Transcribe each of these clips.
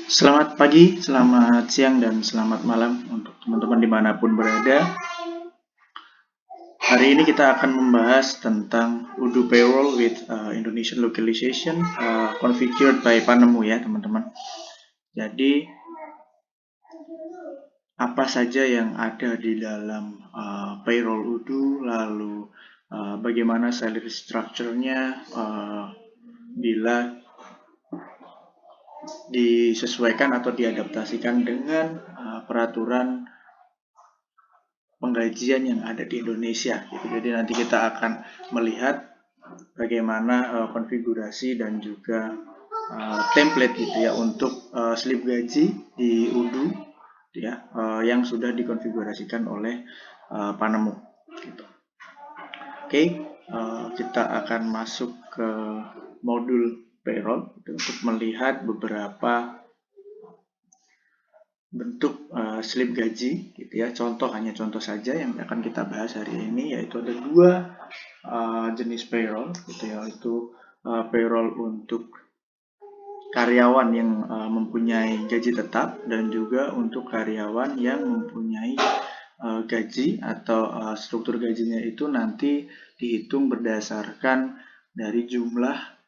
Selamat pagi, selamat siang, dan selamat malam untuk teman-teman dimanapun berada. Hari ini kita akan membahas tentang Udu Payroll with Indonesian Localization configured by Panemu ya teman-teman. Jadi apa saja yang ada di dalam payroll Udu, lalu bagaimana salary structure-nya bila disesuaikan atau diadaptasikan dengan peraturan penggajian yang ada di Indonesia gitu. Jadi nanti kita akan melihat bagaimana konfigurasi dan juga template gitu ya untuk slip gaji di UDU ya yang sudah dikonfigurasikan oleh Panemu gitu. Oke, kita akan masuk ke modul payroll gitu, untuk melihat beberapa bentuk slip gaji gitu ya. Hanya contoh saja yang akan kita bahas hari ini, yaitu ada dua jenis payroll gitu ya, yaitu payroll untuk karyawan yang mempunyai gaji tetap dan juga untuk karyawan yang mempunyai gaji atau struktur gajinya itu nanti dihitung berdasarkan dari jumlah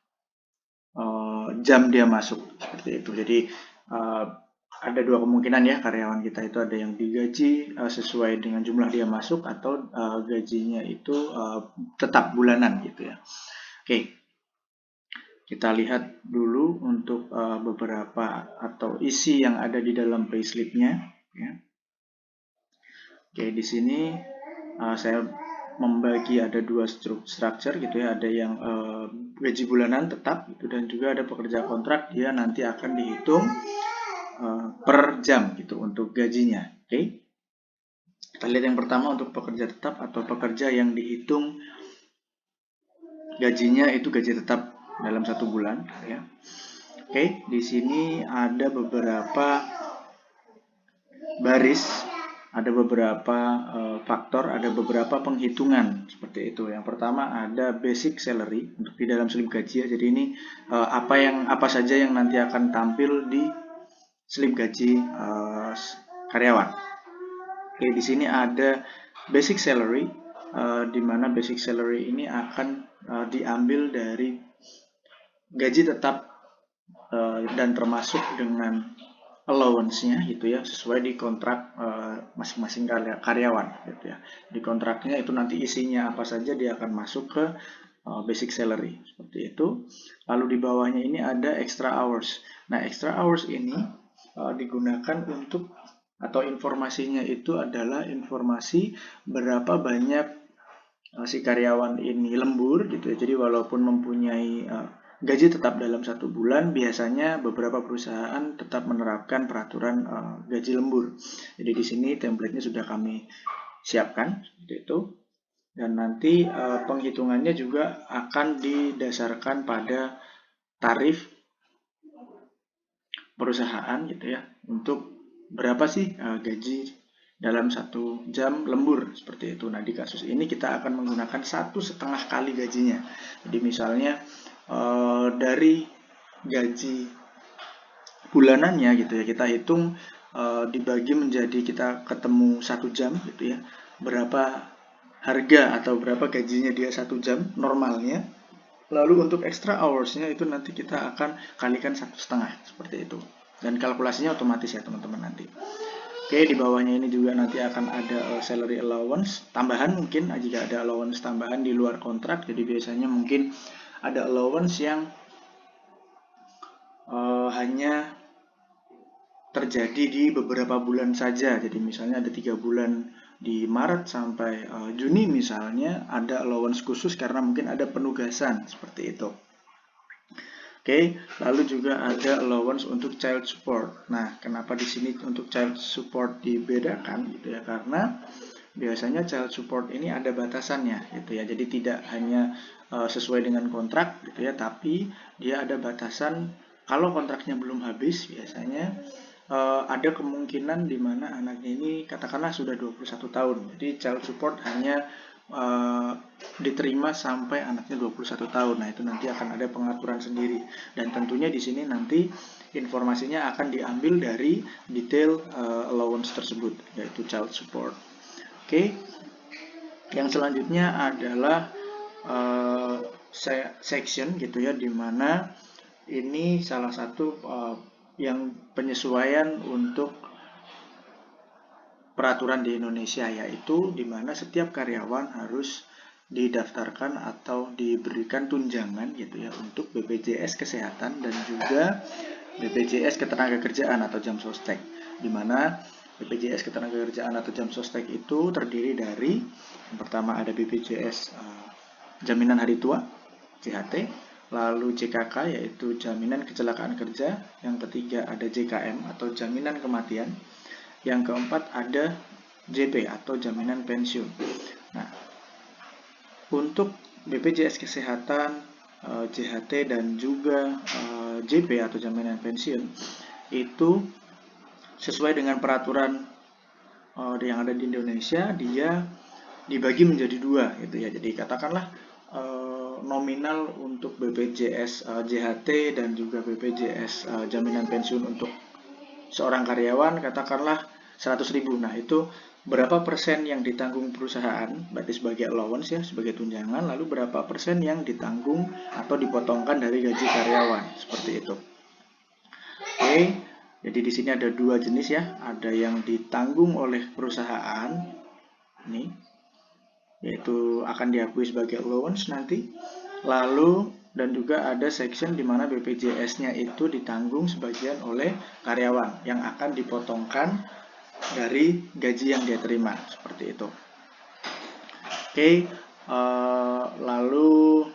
jam dia masuk seperti itu. Jadi ada dua kemungkinan ya, karyawan kita itu ada yang digaji sesuai dengan jumlah dia masuk atau gajinya itu tetap bulanan gitu ya. Oke, kita lihat dulu untuk beberapa atau isi yang ada di dalam payslip-nya ya. Oke, di sini saya membagi ada dua structure gitu ya, ada yang gaji bulanan tetap gitu, dan juga ada pekerja kontrak, dia nanti akan dihitung per jam gitu untuk gajinya. Oke, kita lihat yang pertama untuk pekerja tetap atau pekerja yang dihitung gajinya itu gaji tetap dalam 1 bulan ya. Oke, di sini ada beberapa baris, ada beberapa faktor, ada beberapa penghitungan seperti itu. Yang pertama ada basic salary untuk di dalam slip gaji ya. Jadi ini apa saja yang nanti akan tampil di slip gaji karyawan. Oke, di sini ada basic salary, di mana basic salary ini akan diambil dari gaji tetap dan termasuk dengan allowance-nya gitu ya, sesuai di kontrak masing-masing karyawan gitu ya. Di kontraknya itu nanti isinya apa saja dia akan masuk ke basic salary seperti itu. Lalu di bawahnya ini ada extra hours. Nah, extra hours ini digunakan untuk, atau informasinya itu adalah informasi berapa banyak si karyawan ini lembur gitu ya. Jadi walaupun mempunyai gaji tetap dalam 1 bulan, biasanya beberapa perusahaan tetap menerapkan peraturan gaji lembur. Jadi di sini template-nya sudah kami siapkan seperti itu. Dan nanti penghitungannya juga akan didasarkan pada tarif perusahaan gitu ya, untuk berapa sih gaji dalam 1 jam lembur seperti itu. Nah, di kasus ini kita akan menggunakan 1,5 kali gajinya. Jadi misalnya dari gaji bulanannya gitu ya, kita hitung dibagi menjadi, kita ketemu 1 jam gitu ya, berapa harga atau berapa gajinya dia 1 jam normalnya. Lalu untuk extra hours-nya itu nanti kita akan kalikan 1,5 seperti itu. Dan kalkulasinya otomatis ya teman-teman nanti. Oke, di bawahnya ini juga nanti akan ada salary allowance tambahan, mungkin jika ada allowance tambahan di luar kontrak. Jadi biasanya mungkin ada allowance yang hanya terjadi di beberapa bulan saja. Jadi misalnya ada 3 bulan di Maret sampai Juni misalnya, ada allowance khusus karena mungkin ada penugasan seperti itu. Oke, lalu juga ada allowance untuk child support. Nah, kenapa di sini untuk child support dibedakan gitu ya? Karena biasanya child support ini ada batasannya gitu ya. Jadi tidak hanya sesuai dengan kontrak gitu ya, tapi dia ada batasan. Kalau kontraknya belum habis, biasanya ada kemungkinan di mana anaknya ini katakanlah sudah 21 tahun. Jadi child support hanya diterima sampai anaknya 21 tahun. Nah, itu nanti akan ada pengaturan sendiri. Dan tentunya di sini nanti informasinya akan diambil dari detail allowance tersebut, yaitu child support. Oke. Yang selanjutnya adalah section gitu ya, dimana ini salah satu yang penyesuaian untuk peraturan di Indonesia, yaitu dimana setiap karyawan harus didaftarkan atau diberikan tunjangan gitu ya untuk BPJS Kesehatan dan juga BPJS Ketenagakerjaan atau jam sostek, dimana BPJS Ketenagakerjaan atau jam sostek itu terdiri dari yang pertama ada BPJS Jaminan Hari Tua JHT, lalu JKK yaitu Jaminan Kecelakaan Kerja, yang ketiga ada JKM atau Jaminan Kematian, yang keempat ada JP atau Jaminan Pensiun. Nah, untuk BPJS Kesehatan, JHT dan juga JP atau Jaminan Pensiun itu sesuai dengan peraturan yang ada di Indonesia, dia dibagi menjadi dua gitu ya. Jadi katakanlah nominal untuk BPJS JHT dan juga BPJS Jaminan Pensiun untuk seorang karyawan katakanlah 100.000. Nah, itu berapa persen yang ditanggung perusahaan, berarti sebagai allowance ya, sebagai tunjangan, lalu berapa persen yang ditanggung atau dipotongkan dari gaji karyawan, seperti itu. Oke, jadi di sini ada dua jenis ya, ada yang ditanggung oleh perusahaan, ini, yaitu akan diakui sebagai allowance nanti, lalu dan juga ada section di mana BPJS-nya itu ditanggung sebagian oleh karyawan yang akan dipotongkan dari gaji yang dia terima, seperti itu. Oke, lalu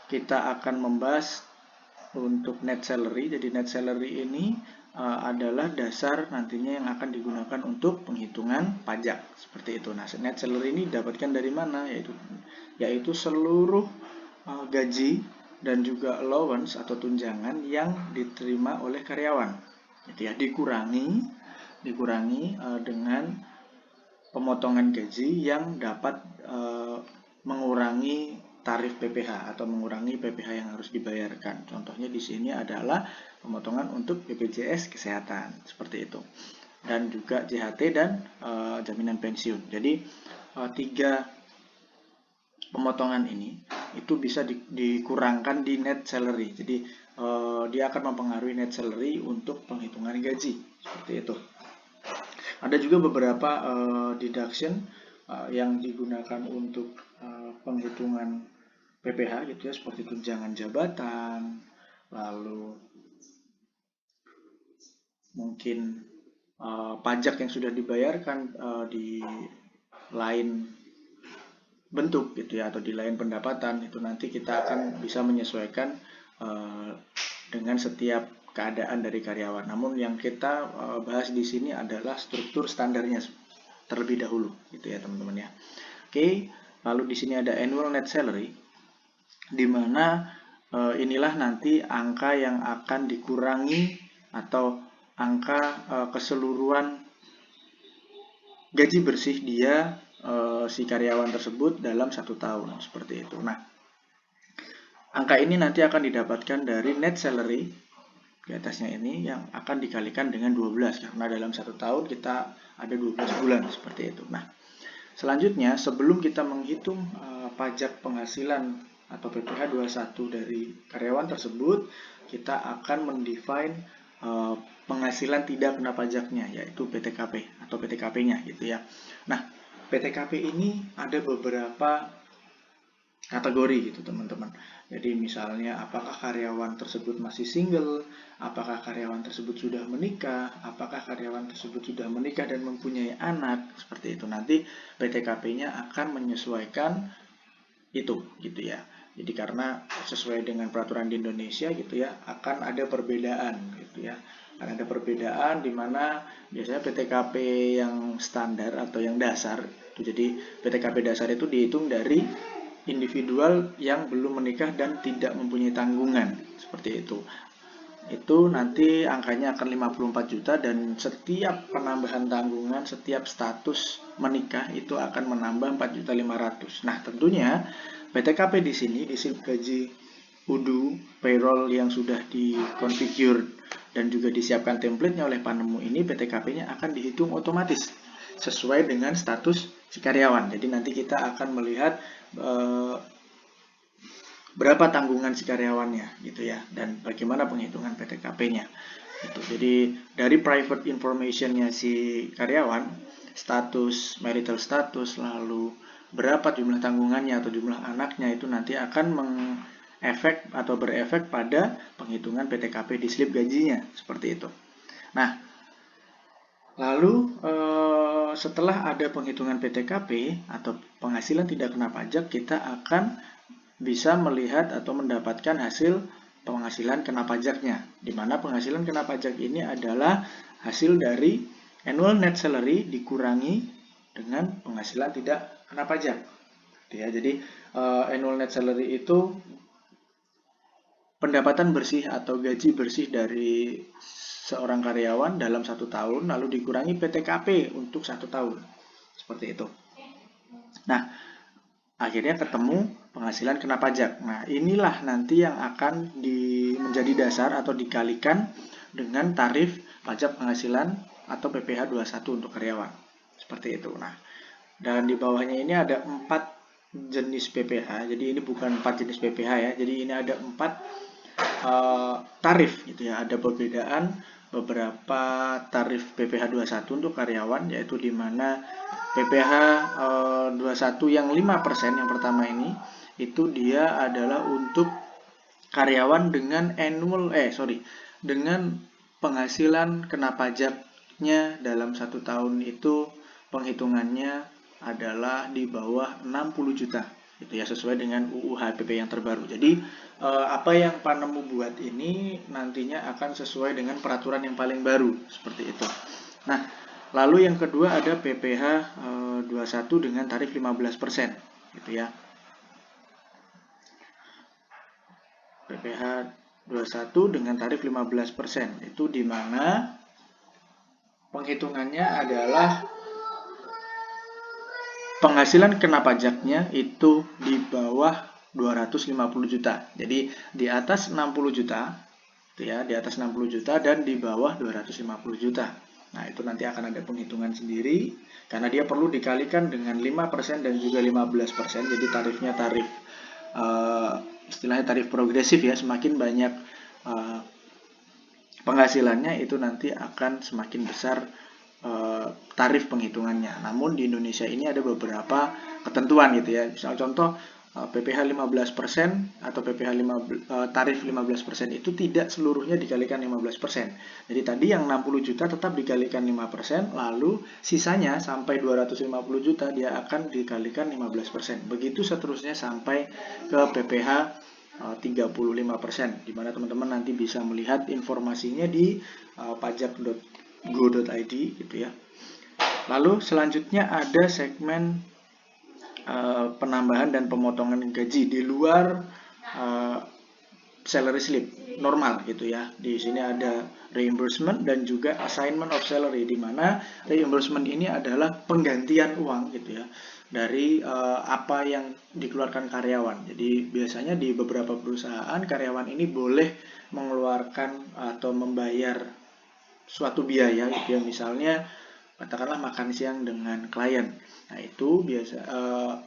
kita akan membahas untuk net salary. Jadi net salary ini adalah dasar nantinya yang akan digunakan untuk penghitungan pajak, seperti itu. Nah, net salary ini didapatkan dari mana? Yaitu seluruh gaji dan juga allowance atau tunjangan yang diterima oleh karyawan. Gitu ya, dikurangi dengan pemotongan gaji yang dapat mengurangi tarif PPh atau mengurangi PPh yang harus dibayarkan. Contohnya di sini adalah pemotongan untuk BPJS Kesehatan, seperti itu. Dan juga JHT dan jaminan pensiun. Jadi tiga pemotongan ini itu bisa dikurangkan di net salary. Jadi dia akan mempengaruhi net salary untuk penghitungan gaji, seperti itu. Ada juga beberapa deduction yang digunakan untuk penghitungan PPh gitu ya, seperti tunjangan jabatan, lalu mungkin pajak yang sudah dibayarkan di lain bentuk gitu ya, atau di lain pendapatan, itu nanti kita akan bisa menyesuaikan dengan setiap keadaan dari karyawan. Namun yang kita bahas di sini adalah struktur standarnya terlebih dahulu, gitu ya teman-teman ya. Oke, lalu di sini ada annual net salary, di mana inilah nanti angka yang akan dikurangi atau angka keseluruhan gaji bersih dia si karyawan tersebut dalam 1 tahun, seperti itu. Nah, angka ini nanti akan didapatkan dari net salary di atasnya ini yang akan dikalikan dengan 12 karena dalam 1 tahun kita ada 12 bulan, seperti itu. Nah, selanjutnya sebelum kita menghitung pajak penghasilan atau PPh 21 dari karyawan tersebut, kita akan mendefine penghasilan tidak kena pajaknya, yaitu PTKP atau PTKP-nya gitu ya. Nah, PTKP ini ada beberapa kategori gitu teman-teman. Jadi misalnya apakah karyawan tersebut masih single, apakah karyawan tersebut sudah menikah, apakah karyawan tersebut sudah menikah dan mempunyai anak, seperti itu. Nanti PTKP-nya akan menyesuaikan itu gitu ya. Jadi karena sesuai dengan peraturan di Indonesia gitu ya, akan ada perbedaan gitu ya. Akan ada perbedaan di mana biasanya PTKP yang standar atau yang dasar itu, jadi PTKP dasar itu dihitung dari individual yang belum menikah dan tidak mempunyai tanggungan, seperti itu. itu nanti angkanya akan 54 juta dan setiap penambahan tanggungan, setiap status menikah itu akan menambah 4.500.000. Nah, tentunya PTKP di sini di slip gaji UDU payroll yang sudah dikonfigure dan juga disiapkan template-nya oleh panemu ini, PTKP-nya akan dihitung otomatis sesuai dengan status si karyawan. Jadi nanti kita akan melihat berapa tanggungan si karyawannya gitu ya, dan bagaimana penghitungan PTKP-nya gitu. Jadi dari private information-nya si karyawan, status, marital status, lalu berapa jumlah tanggungannya atau jumlah anaknya, itu nanti akan mengefek atau berefek pada penghitungan PTKP di slip gajinya, seperti itu. Nah, lalu setelah ada penghitungan PTKP atau penghasilan tidak kena pajak, kita akan bisa melihat atau mendapatkan hasil penghasilan kena pajaknya, di mana penghasilan kena pajak ini adalah hasil dari annual net salary dikurangi dengan penghasilan tidak kena pajak. Ya, jadi annual net salary itu pendapatan bersih atau gaji bersih dari seorang karyawan dalam 1 tahun, lalu dikurangi PTKP untuk 1 tahun, seperti itu. Nah, akhirnya ketemu penghasilan kena pajak. Nah, inilah nanti yang akan menjadi dasar atau dikalikan dengan tarif pajak penghasilan atau PPh 21 untuk karyawan. Seperti itu. Nah, dan di bawahnya ini ada 4 jenis PPh. Jadi ini bukan 4 jenis PPh ya. Jadi ini ada 4 tarif gitu ya. Ada perbedaan beberapa tarif PPh 21 untuk karyawan, yaitu di mana PPh 21 yang 5% yang pertama ini itu dia adalah untuk karyawan dengan dengan penghasilan kena pajaknya dalam 1 tahun itu penghitungannya adalah di bawah 60 juta gitu ya, sesuai dengan UU HPP yang terbaru. Jadi apa yang panemu buat ini nantinya akan sesuai dengan peraturan yang paling baru, seperti itu. Nah, lalu yang kedua ada PPh 21 dengan tarif 15% gitu ya. PPh 21 dengan tarif 15%, itu di mana penghitungannya adalah penghasilan kena pajaknya itu di bawah 250 juta. Jadi di atas 60 juta, gitu ya, di atas 60 juta dan di bawah 250 juta. Nah, itu nanti akan ada penghitungan sendiri karena dia perlu dikalikan dengan 5% dan juga 15%. Jadi tarifnya istilahnya tarif progresif ya, semakin banyak penghasilannya itu nanti akan semakin besar tarif penghitungannya. Namun di Indonesia ini ada beberapa ketentuan gitu ya. Misal contoh PPh 15% atau tarif 15% itu tidak seluruhnya dikalikan 15%. Jadi tadi yang 60 juta tetap dikalikan 5%, lalu sisanya sampai 250 juta dia akan dikalikan 15%. Begitu seterusnya sampai ke PPh 35%, di mana teman-teman nanti bisa melihat informasinya di pajak.go.id gitu ya. Lalu selanjutnya ada segmen penambahan dan pemotongan gaji di luar salary slip normal gitu ya. Di sini ada reimbursement dan juga assignment of salary, di mana reimbursement ini adalah penggantian uang gitu ya dari apa yang dikeluarkan karyawan. Jadi biasanya di beberapa perusahaan karyawan ini boleh mengeluarkan atau membayar suatu biaya gitu ya, misalnya katakanlah makan siang dengan klien. Nah, itu biasa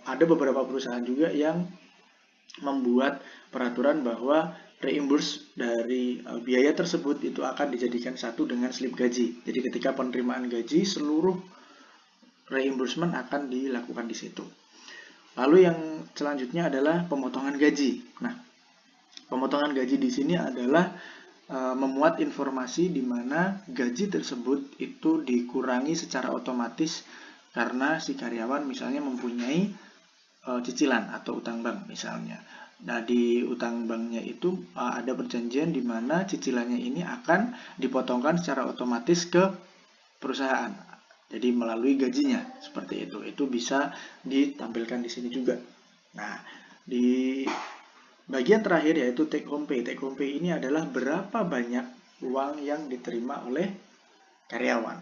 ada beberapa perusahaan juga yang membuat peraturan bahwa reimburse dari biaya tersebut itu akan dijadikan satu dengan slip gaji. Jadi ketika penerimaan gaji, seluruh reimbursement akan dilakukan di situ. Lalu yang selanjutnya adalah pemotongan gaji. Nah, pemotongan gaji di sini adalah memuat informasi di mana gaji tersebut itu dikurangi secara otomatis karena si karyawan misalnya mempunyai cicilan atau utang bank misalnya. Nah, di utang banknya itu ada perjanjian di mana cicilannya ini akan dipotongkan secara otomatis ke perusahaan. Jadi melalui gajinya, seperti itu. Itu bisa ditampilkan di sini juga. Nah, di bagian terakhir yaitu take home pay. Take home pay ini adalah berapa banyak uang yang diterima oleh karyawan.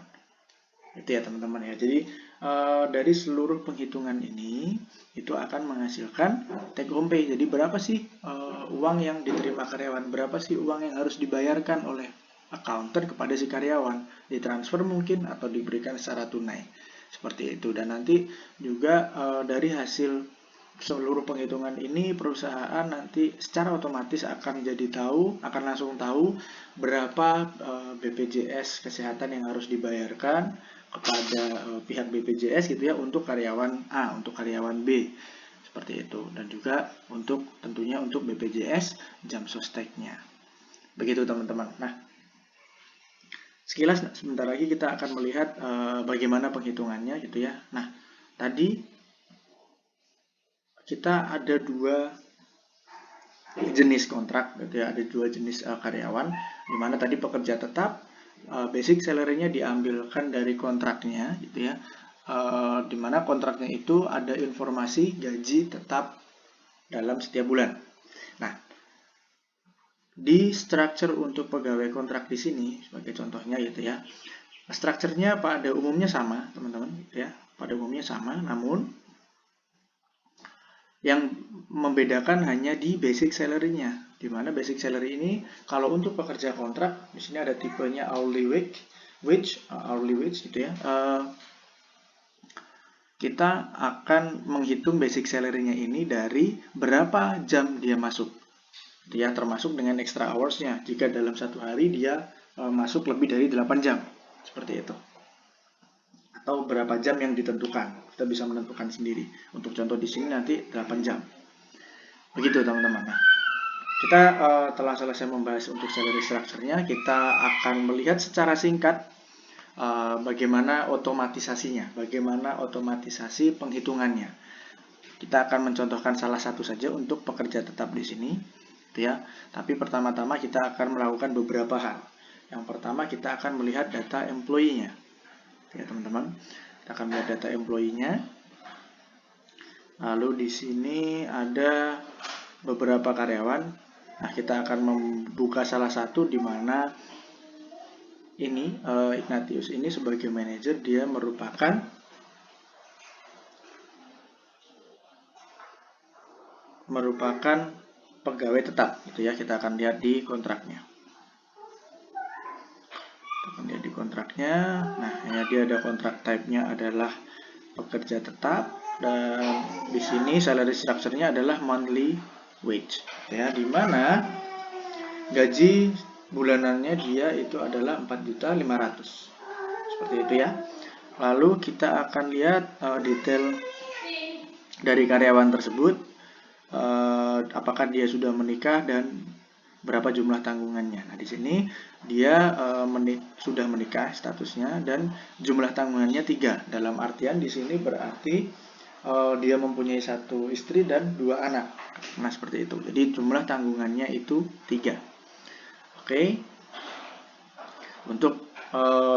Itu ya teman-teman ya. Jadi dari seluruh penghitungan ini itu akan menghasilkan take home pay. Jadi berapa sih uang yang diterima karyawan, berapa sih uang yang harus dibayarkan oleh accountant kepada si karyawan, ditransfer mungkin atau diberikan secara tunai, seperti itu. Dan nanti juga dari hasil seluruh penghitungan ini perusahaan nanti secara otomatis akan langsung tahu berapa BPJS kesehatan yang harus dibayarkan kepada pihak BPJS gitu ya, untuk karyawan A, untuk karyawan B, seperti itu. Dan juga tentunya untuk BPJS jam sosteknya. Begitu teman-teman. Nah, sekilas sebentar lagi kita akan melihat bagaimana penghitungannya gitu ya. Nah, tadi kita ada dua jenis kontrak gitu ya, ada dua jenis karyawan, di mana tadi pekerja tetap basic salary-nya diambilkan dari kontraknya gitu ya, di mana kontraknya itu ada informasi gaji tetap dalam setiap bulan. Nah, di structure untuk pegawai kontrak di sini sebagai contohnya gitu ya, strukturnya pada umumnya sama teman-teman ya, pada umumnya sama, namun yang membedakan hanya di basic salary-nya, di mana basic salary ini kalau untuk pekerja kontrak di sini ada tipenya hourly wage gitu ya. Kita akan menghitung basic salary-nya ini dari berapa jam dia masuk. Dia termasuk dengan extra hours-nya. Jika dalam satu hari dia masuk lebih dari 8 jam, seperti itu. Atau berapa jam yang ditentukan, kita bisa menentukan sendiri. Untuk contoh di sini nanti 8 jam. Begitu teman-teman. Nah, kita telah selesai membahas untuk salary structure-nya, kita akan melihat secara singkat bagaimana otomatisasinya, bagaimana otomatisasi penghitungannya. Kita akan mencontohkan salah satu saja untuk pekerja tetap di sini, gitu ya. Tapi pertama-tama kita akan melakukan beberapa hal. Yang pertama kita akan melihat data employee-nya, ya teman-teman. Kita akan melihat data employee-nya. Lalu di sini ada beberapa karyawan. Nah, kita akan membuka salah satu di mana ini Ignatius ini sebagai manajer, dia merupakan pegawai tetap gitu ya. Kita akan lihat di kontraknya. Nah, ini dia ada kontrak type-nya adalah pekerja tetap, dan di sini salary structure-nya adalah monthly wage ya, di mana gaji bulanannya dia itu adalah 4.500.000 seperti itu ya. Lalu kita akan lihat detail dari karyawan tersebut, apakah dia sudah menikah dan berapa jumlah tanggungannya. Nah, di sini dia sudah menikah statusnya dan jumlah tanggungannya 3. Dalam artian di sini berarti dia mempunyai 1 istri dan 2 anak. Nah, seperti itu. Jadi jumlah tanggungannya itu 3. Oke. Untuk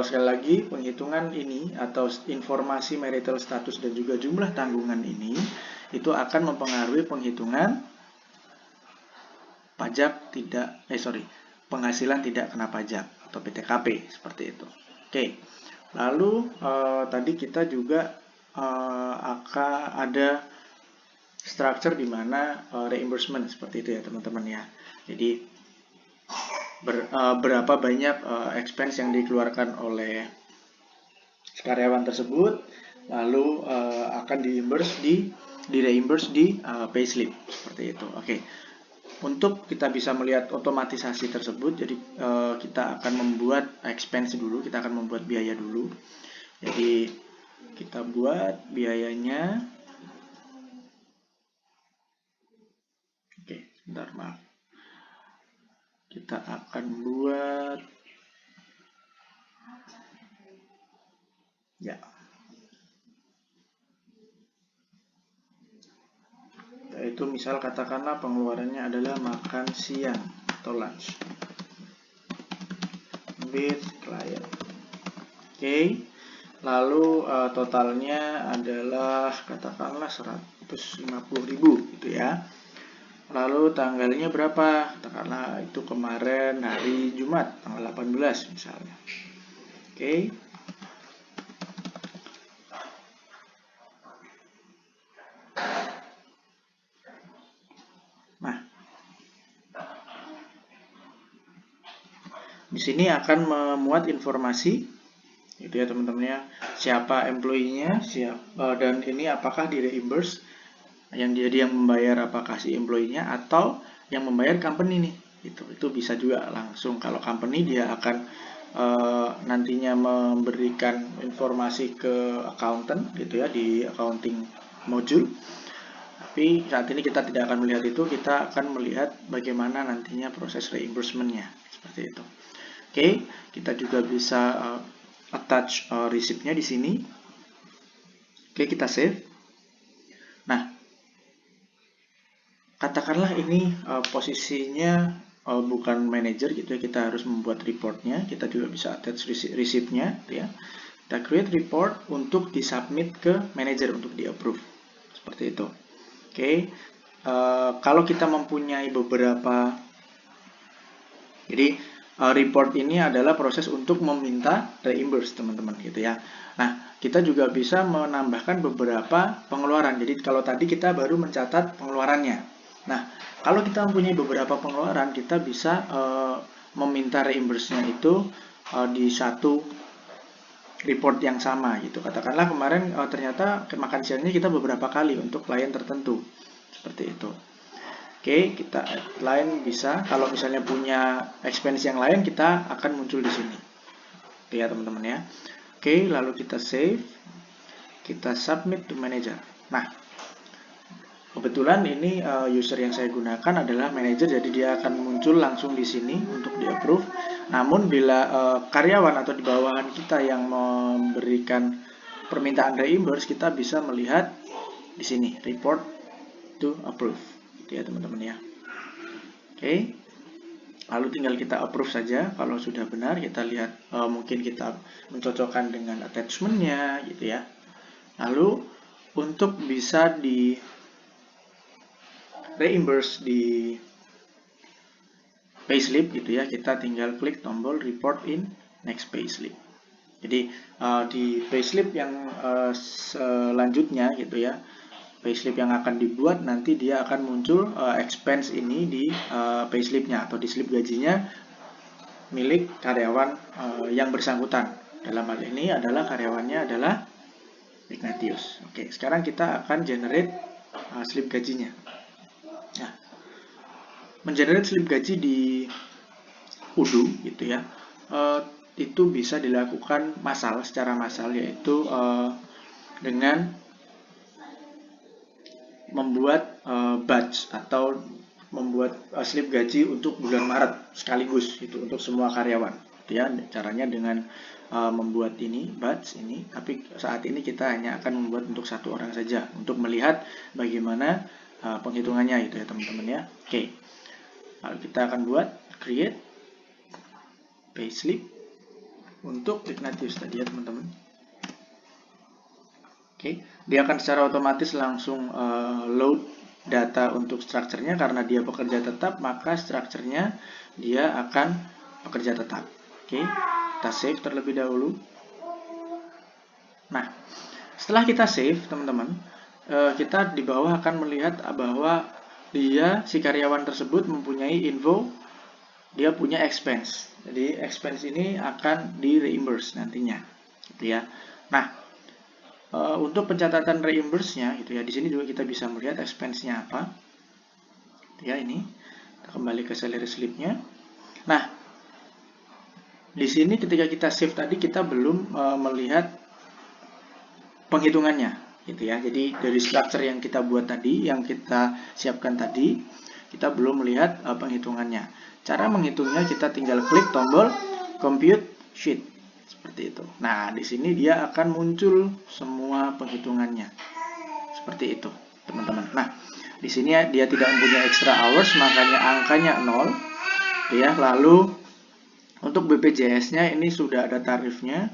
sekali lagi penghitungan ini atau informasi marital status dan juga jumlah tanggungan ini itu akan mempengaruhi penghitungan penghasilan tidak kena pajak atau PTKP, seperti itu. Oke. Lalu tadi kita juga akan ada structure di mana reimbursement, seperti itu ya teman-teman ya. Jadi berapa banyak expense yang dikeluarkan oleh karyawan tersebut, lalu akan di-reimburse di payslip, seperti itu. Oke. Untuk kita bisa melihat otomatisasi tersebut, jadi kita akan membuat expense dulu, kita akan membuat biaya dulu. Jadi kita buat biayanya. Oke, sebentar, maaf. Kita akan buat ya. Yaitu misal katakanlah pengeluarannya adalah makan siang atau lunch with client. Oke. Lalu totalnya adalah katakanlah 150.000 gitu ya. Lalu tanggalnya berapa? Katakanlah itu kemarin hari Jumat, tanggal 18 misalnya. Oke. Nah, di sini akan memuat informasi, gitu ya teman-teman ya. Siapa employee-nya, dan ini apakah di reimburse, yang dia membayar apakah si employee-nya atau yang membayar company nih. Itu bisa juga langsung. Kalau company dia akan nantinya memberikan informasi ke accountant gitu ya di accounting module. Tapi saat ini kita tidak akan melihat itu, kita akan melihat bagaimana nantinya proses reimbursement-nya seperti itu. Oke, kita juga bisa attach receipt-nya di sini. Oke, kita save. Nah, katakanlah ini posisinya bukan manager gitu ya, kita harus membuat reportnya. Kita juga bisa attach receipt-nya ya. Kita create report untuk disubmit ke manager untuk di approve seperti itu. Oke, kalau kita mempunyai beberapa, jadi report ini adalah proses untuk meminta reimburse teman-teman gitu ya. Nah, kita juga bisa menambahkan beberapa pengeluaran. Jadi kalau tadi kita baru mencatat pengeluarannya. Nah, kalau kita mempunyai beberapa pengeluaran, kita bisa meminta reimburse-nya itu di satu report yang sama gitu. Katakanlah kemarin ternyata makan siangnya kita beberapa kali untuk klien tertentu. Seperti itu. Oke, kita add line bisa. Kalau misalnya punya expense yang lain, kita akan muncul di sini. Oke ya teman-teman ya. Oke, lalu kita save. Kita submit to manager. Nah, kebetulan ini user yang saya gunakan adalah manager, jadi dia akan muncul langsung di sini untuk di approve. Namun bila karyawan atau di bawahan kita yang memberikan permintaan reimburse, kita bisa melihat di sini report to approve, gitu ya teman-teman ya. Oke, lalu tinggal kita approve saja. Kalau sudah benar, kita lihat mungkin kita mencocokkan dengan attachment-nya, gitu ya. Lalu untuk bisa di reimburse di payslip gitu ya, kita tinggal klik tombol report in next payslip. Jadi di payslip yang selanjutnya gitu ya, payslip yang akan dibuat nanti dia akan muncul expense ini di payslipnya atau di slip gajinya milik karyawan yang bersangkutan. Dalam hal ini adalah karyawannya adalah Ignatius. Oke, sekarang kita akan generate slip gajinya. Nah, mengenerate slip gaji di Odoo gitu ya, itu bisa dilakukan secara massal, yaitu dengan membuat batch atau membuat slip gaji untuk bulan Maret sekaligus itu untuk semua karyawan. Gitu ya, caranya dengan membuat ini batch ini, tapi saat ini kita hanya akan membuat untuk satu orang saja untuk melihat bagaimana penghitungannya itu ya teman-teman ya. Oke. Lalu kita akan buat create payslip untuk Ignatius tadi ya teman-teman. Oke, dia akan secara otomatis langsung load data untuk strukturnya karena dia pekerja tetap, maka strukturnya dia akan pekerja tetap. Oke, kita save terlebih dahulu. Nah, setelah kita save teman-teman, kita di bawah akan melihat bahwa dia si karyawan tersebut mempunyai info, dia punya expense. Jadi expense ini akan di reimburse nantinya, gitu ya. Nah, untuk pencatatan reimburse-nya, gitu ya. Di sini juga kita bisa melihat expense-nya apa. Ya ini, kita kembali ke salary slip-nya. Nah, di sini ketika kita save tadi kita belum melihat penghitungannya. Gitu ya. Jadi dari structure yang kita buat tadi, yang kita siapkan tadi, kita belum melihat penghitungannya. Cara menghitungnya kita tinggal klik tombol compute sheet seperti itu. Nah, di sini dia akan muncul semua penghitungannya. Seperti itu, teman-teman. Nah, di sini dia tidak mempunyai extra hours, makanya angkanya 0. Ya, lalu untuk BPJS-nya ini sudah ada tarifnya,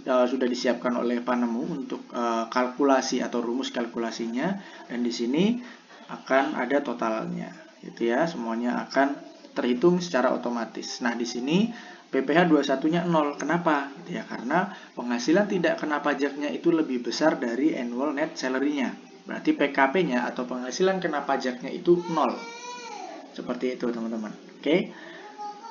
sudah disiapkan oleh penemu untuk kalkulasi atau rumus kalkulasinya, dan di sini akan ada totalnya. gitu ya, semuanya akan terhitung secara otomatis. Nah, di sini PPh 21-nya 0. Kenapa? Gitu ya, karena penghasilan tidak kena pajaknya itu lebih besar dari annual net salary-nya. Berarti PKP-nya atau penghasilan kena pajaknya itu 0. Seperti itu, teman-teman. Oke?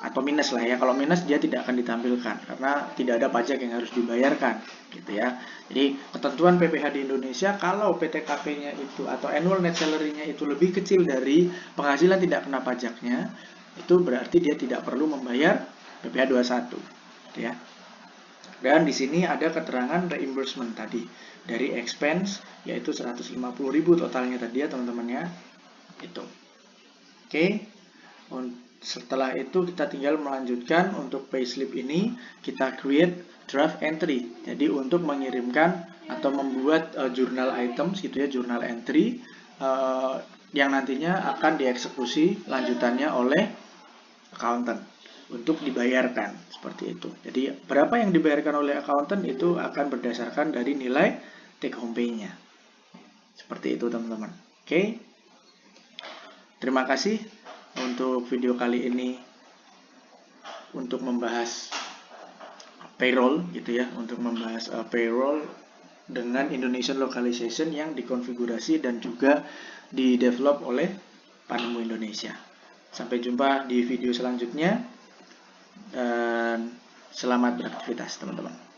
Atau minus lah ya. Kalau minus dia tidak akan ditampilkan karena tidak ada pajak yang harus dibayarkan, gitu ya. Jadi ketentuan PPh di Indonesia, kalau PTKP-nya itu atau annual net salary-nya itu lebih kecil dari penghasilan tidak kena pajaknya, itu berarti dia tidak perlu membayar PPh 21, gitu ya. Dan di sini ada keterangan reimbursement tadi dari expense, yaitu 150.000 totalnya tadi ya teman-teman ya. Itu. Oke. Setelah itu kita tinggal melanjutkan untuk payslip ini, kita create draft entry. Jadi untuk mengirimkan atau membuat journal items gitu ya, journal entry yang nantinya akan dieksekusi lanjutannya oleh accountant untuk dibayarkan, seperti itu. Jadi berapa yang dibayarkan oleh accountant itu akan berdasarkan dari nilai take home pay-nya. Seperti itu teman-teman. Oke. Terima kasih untuk video kali ini untuk membahas payroll gitu ya, untuk membahas payroll dengan Indonesian localization yang dikonfigurasi dan juga di-develop oleh Panemu Indonesia. Sampai jumpa di video selanjutnya dan selamat beraktivitas teman-teman.